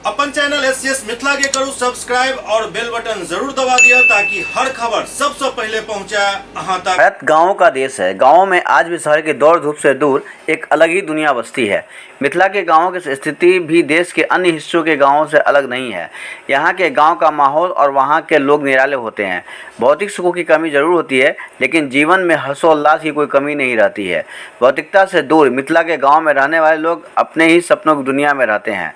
अपन channel SCS Mithila के करू subscribe और बेल बटन जरूर दबा दिया ताकि हर खबर सबसे पहले पहुंचा अहां तक। भारत गाँव का देश है। गाँव में आज भी शहर की दौड़ धूप से दूर एक अलग ही दुनिया बसती है। मिथिला के गाँवों की स्थिति भी देश के अन्य हिस्सों के गाँवों से अलग नहीं है। यहाँ के गाँव का माहौल और वहाँ के लोग निराले होते हैं। भौतिक सुखों की कमी जरूर होती है, लेकिन जीवन में हर्षोल्लास की कोई कमी नहीं रहती है। भौतिकता से दूर मिथिला के गाँव में रहने वाले लोग अपने ही सपनों की दुनिया में रहते हैं।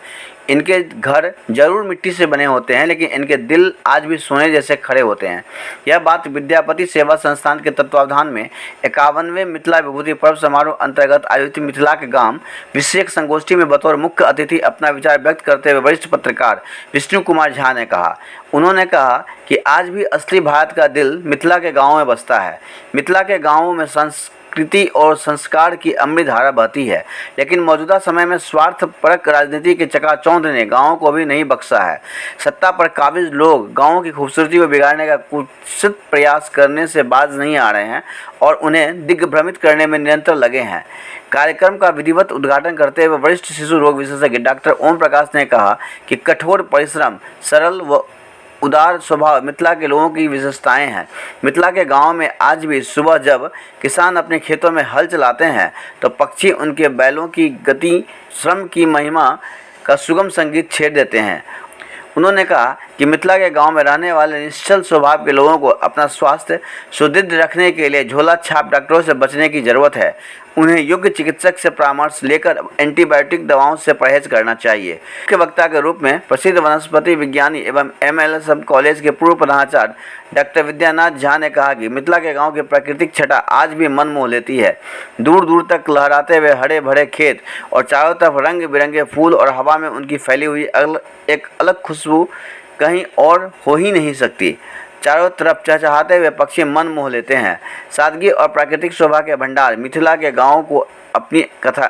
इनके घर जरूर मिट्टी से बने होते हैं, लेकिन इनके दिल आज भी सोने जैसे खड़े होते हैं। यह बात विद्यापति सेवा संस्थान के तत्वावधान में 51वें मिथिला विभूति पर्व समारोह अंतर्गत आयोजित मिथिला के गांव विषयक संगोष्ठी में बतौर मुख्य अतिथि अपना विचार व्यक्त करते हुए वरिष्ठ पत्रकार विष्णु कुमार झा ने कहा। उन्होंने कहा कि आज भी असली भारत का दिल मिथिला के गाँव में बसता है। मिथिला के गाँवों में संस्कृति और संस्कार की अमृत धारा बहती है, लेकिन मौजूदा समय में स्वार्थपरक राजनीति के चकाचौंध ने गांवों को भी नहीं बख्शा है। सत्ता पर काबिज लोग गांवों की खूबसूरती को बिगाड़ने का कुत्सित प्रयास करने से बाज नहीं आ रहे हैं और उन्हें दिग्भ्रमित करने में निरंतर लगे हैं। कार्यक्रम का विधिवत उद्घाटन करते हुए वरिष्ठ शिशु रोग विशेषज्ञ डॉक्टर ओम प्रकाश ने कहा कि कठोर परिश्रम, सरल व उदार स्वभाव मिथिला के लोगों की विशेषताएं हैं। मिथिला के गांव में आज भी सुबह जब किसान अपने खेतों में हल चलाते हैं तो पक्षी उनके बैलों की गति, श्रम की महिमा का सुगम संगीत छेड़ देते हैं। उन्होंने कहा कि मिथिला के गांव में रहने वाले निश्चल स्वभाव के लोगों को अपना स्वास्थ्य सुदृढ़ रखने के लिए झोला छाप डॉक्टरों से बचने की ज़रूरत है। उन्हें योग्य चिकित्सक से परामर्श लेकर एंटीबायोटिक दवाओं से परहेज करना चाहिए। मुख्य वक्ता के रूप में प्रसिद्ध वनस्पति विज्ञानी एवं MLSM कॉलेज के पूर्व प्रधानाचार्य डॉक्टर विद्यानाथ झा ने कहा कि मिथिला के गांव की प्राकृतिक छटा आज भी मन मोह लेती है। दूर दूर तक लहराते हुए हरे भरे खेत और चारों तरफ रंग बिरंगे फूल और हवा में उनकी फैली हुई एक अलग खुशबू कहीं और हो ही नहीं सकती। चारों तरफ चहचहाते हुए पक्षी मन मोह लेते हैं। सादगी और प्राकृतिक शोभा के भंडार मिथिला के गाँव को अपनी कथा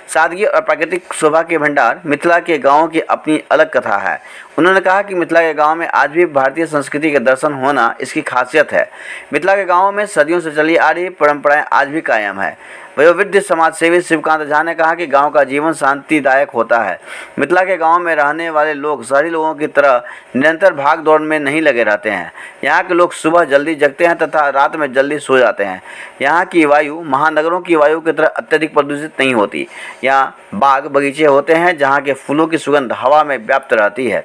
सादगी और प्राकृतिक शोभा के भंडार मिथिला के गाँव की अपनी अलग कथा है। उन्होंने कहा कि मिथिला के गांव में आज भी भारतीय संस्कृति के दर्शन होना इसकी खासियत है। मिथिला के गांव में सदियों से चली आ रही परंपराएं आज भी कायम है। वयोवृद्ध समाजसेवी शिवकांत झा ने कहा कि गांव का जीवन शांतिदायक होता है। मिथिला के गांव में रहने वाले लोग शहरी लोगों की तरह निरंतर भाग दौड़ में नहीं लगे रहते हैं। यहाँ के लोग सुबह जल्दी जगते हैं तथा रात में जल्दी सो जाते हैं। यहाँ की वायु महानगरों की वायु की तरह अत्यधिक प्रदूषित नहीं होती। यहाँ बाग बगीचे होते हैं जहाँ के फूलों की सुगंध हवा में व्याप्त रहती है।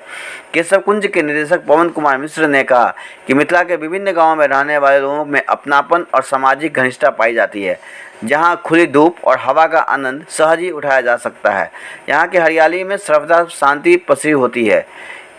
केशव कुंज के निदेशक पवन कुमार मिश्र ने कहा कि मिथिला के विभिन्न गांवों में रहने वाले लोगों में अपनापन और सामाजिक घनिष्ठता पाई जाती है, जहां खुली धूप और हवा का आनंद सहज ही उठाया जा सकता है। यहाँ की हरियाली में सर्वदा शांति पसरी होती है।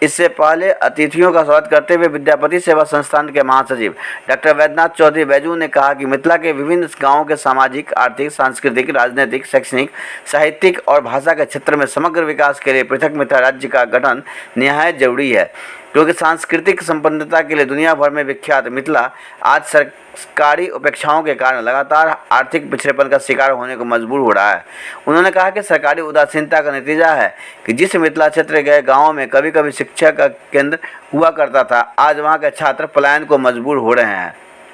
इससे पहले अतिथियों का स्वागत करते हुए विद्यापति सेवा संस्थान के महासचिव डॉक्टर वैद्यनाथ चौधरी बैजू ने कहा कि मिथिला के विभिन्न गांवों के सामाजिक, आर्थिक, सांस्कृतिक, राजनीतिक, शैक्षणिक, साहित्यिक और भाषा के क्षेत्र में समग्र विकास के लिए पृथक मिथिला राज्य का गठन निहायत जरूरी है, क्योंकि सांस्कृतिक संपन्नता के लिए दुनिया भर में विख्यात मिथिला आज सरकारी उपेक्षाओं के कारण लगातार आर्थिक पिछड़ेपन का शिकार होने को मजबूर हो रहा है। उन्होंने कहा कि सरकारी उदासीनता का नतीजा है कि जिस मिथिला क्षेत्र गए गाँव में कभी कभी शिक्षा का केंद्र हुआ करता था, आज वहाँ के छात्र पलायन को मजबूर हो रहे हैं।